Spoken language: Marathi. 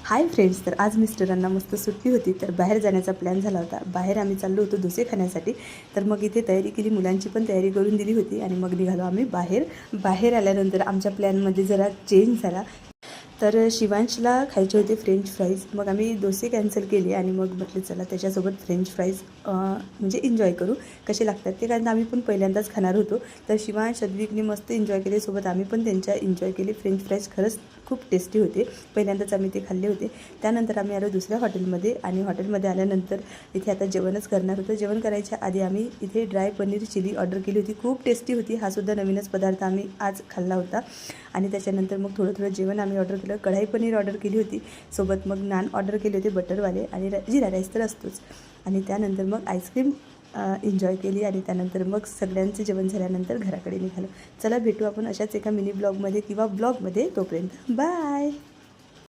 हाय फ्रेंड्स, तर आज मिस्टरांना मस्त सुट्टी होती, तर बाहेर जाण्याचा प्लॅन झाला होता. बाहेर आम्ही चाललो होतो डोसे खाण्यासाठी. तर मग इथे तयारी केली, मुलांची पण तयारी करून दिली होती आणि मग निघालो आम्ही बाहेर. बाहेर आल्यानंतर आमच्या प्लॅनमध्ये जरा चेंज झाला. तर शिवांशला खायचे होते फ्रेंच फ्राईज. मग आम्ही डोसे कॅन्सल केले आणि मग म्हटलं चला त्याच्यासोबत फ्रेंच फ्राईज म्हणजे एन्जॉय करू, कसे लागतात ते, कारण आम्ही पण पहिल्यांदाच खाणार होतो. तर शिवांश अद्विकने मस्त एन्जॉय केले, सोबत आम्ही पण त्यांच्या एन्जॉय केले. फ्रेंच फ्राईज खरंच खूप टेस्टी होते, पहिल्यांदाच आम्ही ते खाल्ले होते. त्यानंतर आम्ही आलो दुसऱ्या हॉटेलमध्ये आणि हॉटेलमध्ये आल्यानंतर इथे आता जेवणच करणार होतं. जेवण करायच्या आधी आम्ही इथे ड्राय पनीर चिली ऑर्डर केली होती, खूप टेस्टी होती. हा सुद्धा नवीनच पदार्थ आम्ही आज खाल्ला होता. आणि त्याच्यानंतर मग थोडं जेवण आम्ही ऑर्डर केलं. कढाई पनीर ऑर्डर केली होती, सोबत मग नान ऑर्डर केले होते बटरवाले आणि जिरा राईस तर असतोच. आणि त्यानंतर मग आईस्क्रीम एन्जॉय केली आणि त्यानंतर मग सगळ्यांचं जेवण झाल्यानंतर घराकडे निघालो. चला भेटू आपण अशाच एका मिनी ब्लॉगमध्ये किंवा ब्लॉगमध्ये. तोपर्यंत बाय.